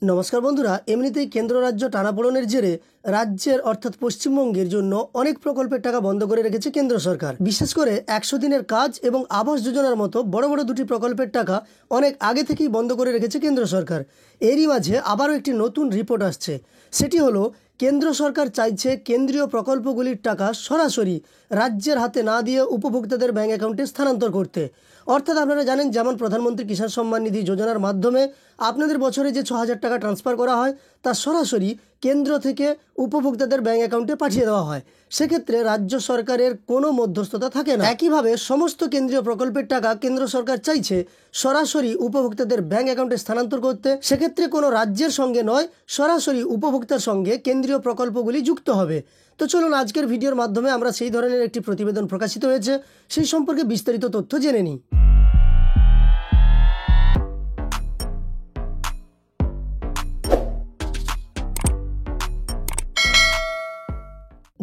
নমস্কার বন্ধুরা, এমনিতেই কেন্দ্র রাজ্য টানাপোড়েনের জেরে রাজ্যের অর্থাৎ পশ্চিমবঙ্গের জন্য অনেক প্রকল্পের টাকা বন্ধ করে রেখেছে কেন্দ্র সরকার। বিশেষ করে 100 দিনের কাজ এবং আবাস যোজনার মতো বড় বড় দুটি প্রকল্পের টাকা অনেক আগে থেকেই বন্ধ করে রেখেছে কেন্দ্র সরকার। এরই মাঝে আবারও একটি নতুন রিপোর্ট আসছে। সেটি হলো, কেন্দ্র সরকার চাইছে কেন্দ্রীয় প্রকল্পগুলির টাকা সরাসরি রাজ্যের হাতে না দিয়ে উপভোক্তাদের ব্যাঙ্ক অ্যাকাউন্টে স্থানান্তর করতে। অর্থাৎ আপনারা জানেন, যেমন প্রধানমন্ত্রী কিষাণ সম্মান নিধি যোজনার মাধ্যমে আপনাদের বছরে যে 6,000 টাকা ট্রান্সফার করা হয় তা সরাসরি কেন্দ্র থেকে উপভোক্তাদের ব্যাঙ্ক অ্যাকাউন্টে পাঠিয়ে দেওয়া হয়। সেক্ষেত্রে রাজ্য সরকারের কোনো মধ্যস্থতা থাকে না। একইভাবে সমস্ত কেন্দ্রীয় প্রকল্পের টাকা কেন্দ্র সরকার চাইছে সরাসরি উপভোক্তাদের ব্যাঙ্ক অ্যাকাউন্টে স্থানান্তর করতে। সেক্ষেত্রে কোনো রাজ্যের সঙ্গে নয়, সরাসরি উপভোক্তার সঙ্গে কেন্দ্রীয় প্রকল্পগুলি যুক্ত হবে। তো চলুন আজকের ভিডিওর মাধ্যমে আমরা সেই ধরনের একটি প্রতিবেদন প্রকাশিত হয়েছে সেই সম্পর্কে বিস্তারিত তথ্য জেনে নিই।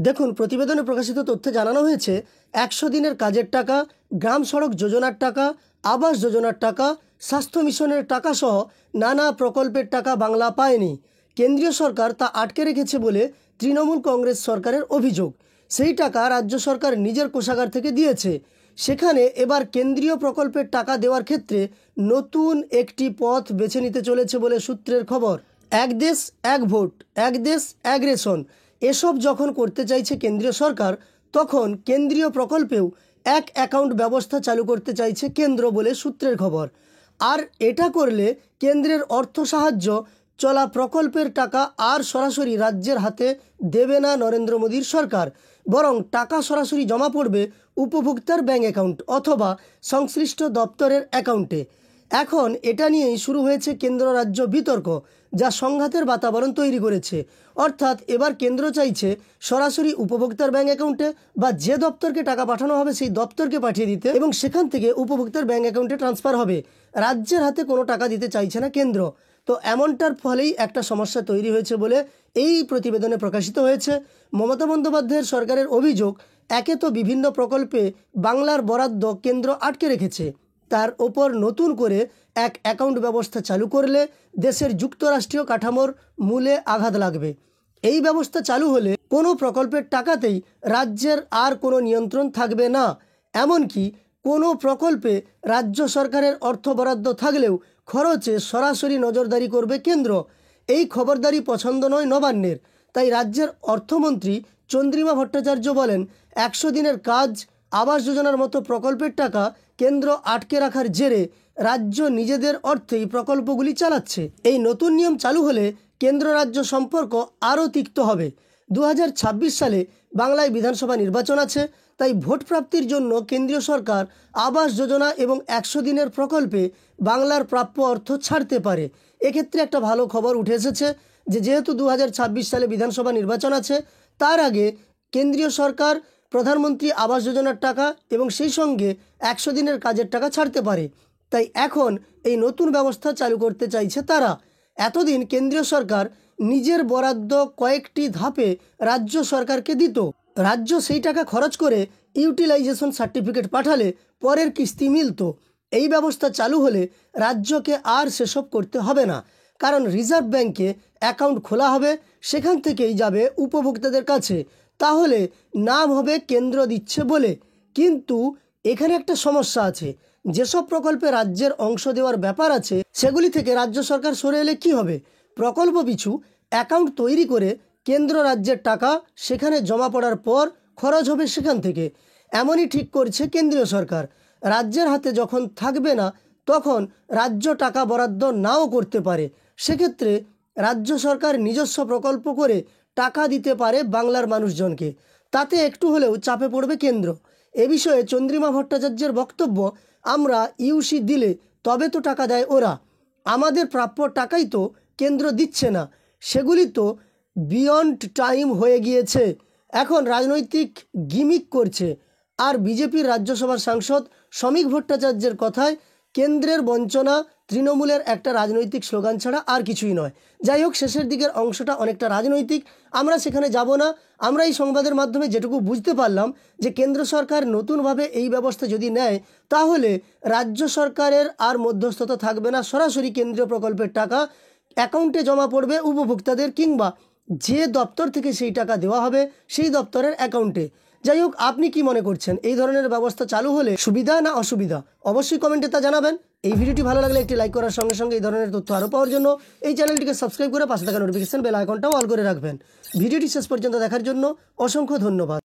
দেখুন, প্রতিবেদনে প্রকাশিত তথ্যে জানানো হয়েছে 100 দিনের কাজের টাকা, গ্রাম সড়ক যোজনার টাকা, আবাস যোজনার টাকা, স্বাস্থ্য মিশনের টাকা সহ নানা প্রকল্পের টাকা বাংলা পায়নি। কেন্দ্রীয় সরকার তা আটকে রেখেছে বলে তৃণমূল কংগ্রেস সরকারের অভিযোগ। সেই টাকা রাজ্য সরকার নিজের কোষাগার থেকে দিয়েছে। সেখানে এবার কেন্দ্রীয় প্রকল্পের টাকা দেওয়ার ক্ষেত্রে নতুন একটি পথ বেছে নিতে চলেছে বলে সূত্রের খবর। এক দেশ এক ভোট, এক দেশ এক রেশন, এসব যখন করতে চাইছে কেন্দ্রীয় সরকার, তখন কেন্দ্রীয় প্রকল্পেও এক অ্যাকাউন্ট ব্যবস্থা চালু করতে চাইছে কেন্দ্র বলে সূত্রের খবর। আর এটা করলে কেন্দ্রের অর্থ সাহায্য চলা প্রকল্পের টাকা আর সরাসরি রাজ্যের হাতে দেবে না নরেন্দ্র মোদীর সরকার, বরং টাকা সরাসরি জমা পড়বে উপভোক্তার ব্যাঙ্ক অ্যাকাউন্ট অথবা সংশ্লিষ্ট দপ্তরের অ্যাকাউন্টে। এখন এটা নিয়েই শুরু হয়েছে কেন্দ্র রাজ্য বিতর্ক, যা সংঘাতের বাতাবরণ তৈরি করেছে। অর্থাৎ এবার কেন্দ্র চাইছে সরাসরি উপভোক্তার ব্যাঙ্ক অ্যাকাউন্টে বা যে দপ্তরকে টাকা পাঠানো হবে সেই দপ্তরকে পাঠিয়ে দিতে এবং সেখান থেকে উপভোক্তার ব্যাঙ্ক অ্যাকাউন্টে ট্রান্সফার হবে। রাজ্যের হাতে কোনো টাকা দিতে চাইছে না কেন্দ্র। তো এমনটার ফলেই একটা সমস্যা তৈরি হয়েছে বলে এই প্রতিবেদনে প্রকাশিত হয়েছে। মমতা বন্দ্যোপাধ্যায়ের সরকারের অভিযোগ, একে তো বিভিন্ন প্রকল্পে বাংলার বরাদ্দ কেন্দ্র আটকে রেখেছে, তার ওপর নতুন করে এক অ্যাকাউন্ট ব্যবস্থা চালু করলে দেশের যুক্তরাষ্ট্রীয় কাঠামোর মূলে আঘাত লাগবে। এই ব্যবস্থা চালু হলে কোনো প্রকল্পের টাকাতেই রাজ্যের আর কোনো নিয়ন্ত্রণ থাকবে না। এমনকি কোনো প্রকল্পে রাজ্য সরকারের অর্থ বরাদ্দ থাকলেও খরচে সরাসরি নজরদারি করবে কেন্দ্র। এই খবরদারি পছন্দ নয় নবান্নের। তাই রাজ্যের অর্থমন্ত্রী চন্দ্রিমা ভট্টাচার্য বলেন, 100 দিনের কাজ, আবাস যোজনার মতো প্রকল্পের টাকা কেন্দ্র আটকে রাখার জেরে রাজ্য নিজেদের অর্থেই প্রকল্পগুলি চালাচ্ছে। এই নতুন নিয়ম চালু হলে কেন্দ্র রাজ্য সম্পর্ক আরও তিক্ত হবে। 2026 সালে বাংলায় বিধানসভা নির্বাচন আছে, তাই ভোট প্রাপ্তির জন্য কেন্দ্রীয় সরকার আবাস যোজনা এবং 100 দিনের প্রকল্পে বাংলার প্রাপ্য অর্থ ছাড়তে পারে। এক্ষেত্রে একটা ভালো খবর উঠে এসেছে যে যেহেতু 2026 সালে বিধানসভা নির্বাচন আছে, তার আগে কেন্দ্রীয় সরকার প্রধানমন্ত্রী আবাস যোজনার টাকা এবং সেই সঙ্গে 100 দিনের কাজের টাকা ছাড়তে পারে। তাই এখন এই নতুন ব্যবস্থা চালু করতে চাইছে তারা। এতদিন কেন্দ্রীয় সরকার নিজের বরাদ্দ কয়েকটি ধাপে রাজ্য সরকারকে দিত। রাজ্য সেই টাকা খরচ করে ইউটিলাইজেশন সার্টিফিকেট পাঠালে পরের কিস্তি মিলত। এই ব্যবস্থা চালু হলে রাজ্যকে আর সেসব করতে হবে না, কারণ রিজার্ভ ব্যাংকে অ্যাকাউন্ট খোলা হবে, সেখান থেকেই যাবে উপভোক্তাদের কাছে। তাহলে নাম হবে কেন্দ্র দিচ্ছে বলে। কিন্তু এখানে একটা সমস্যা আছে, যেসব প্রকল্পে রাজ্যের অংশ দেওয়ার ব্যাপার আছে সেগুলি থেকে রাজ্য সরকার সরে এলে কী হবে? প্রকল্প পিছু অ্যাকাউন্ট তৈরি করে কেন্দ্র রাজ্যের টাকা সেখানে জমা পড়ার পর খরচ হবে সেখান থেকে। এমনই ঠিক করছে কেন্দ্রীয় সরকার। রাজ্যের হাতে যখন থাকবে না, তখন রাজ্য টাকা বরাদ্দ নাও করতে পারে। সেক্ষেত্রে রাজ্য সরকার নিজস্ব প্রকল্প করে টাকা দিতে পারে বাংলার মানুষজনকে। তাতে একটু হলেও চাপে পড়বে কেন্দ্র। এ বিষয়ে চন্দ্রিমা ভট্টাচার্যের বক্তব্য, আমরা ইউসি দিলে তবে তো টাকা দেয় ওরা, আমাদের প্রাপ্য টাকাই তো কেন্দ্র দিচ্ছে না, সেগুলি তো বিয়ন্ড টাইম হয়ে গিয়েছে, এখন রাজনৈতিক গিমিক করছে। আর বিজেপির রাজ্যসভার সাংসদ শ্রমিক ভট্টাচার্যের কথায়, কেন্দ্রের বঞ্চনা তৃণমূলের একটা রাজনৈতিক স্লোগান ছাড়া আর কিছুই নয়। যাই হোক, শেষের দিকের অংশটা অনেকটা রাজনৈতিক, আমরা সেখানে যাব না। আমরা এই সংবাদের মাধ্যমে যেটুকু বুঝতে পারলাম যে কেন্দ্র সরকার নতুনভাবে এই ব্যবস্থা যদি নেয়, তাহলে রাজ্য সরকারের আর মধ্যস্থতা থাকবে না, সরাসরি কেন্দ্রীয় প্রকল্পের টাকা অ্যাকাউন্টে জমা পড়বে উপভোক্তাদের, কিংবা যে দপ্তর থেকে সেই টাকা দেওয়া হবে সেই দপ্তরের অ্যাকাউন্টে। যাই হোক, আপনি কি মনে করছেন, এই ধরনের ব্যবস্থা চালু হলে সুবিধা না অসুবিধা? অবশ্যই কমেন্টে তা জানাবেন। এই ভিডিওটি ভালো লাগলে একটি লাইক করার সঙ্গে সঙ্গে এই ধরনের তথ্য আরও পাওয়ার জন্য এই চ্যানেলটিকে সাবস্ক্রাইব করে পাশে থাকা নোটিফিকেশন বেল আইকনটাও অল করে রাখবেন। ভিডিওটি শেষ পর্যন্ত দেখার জন্য অসংখ্য ধন্যবাদ।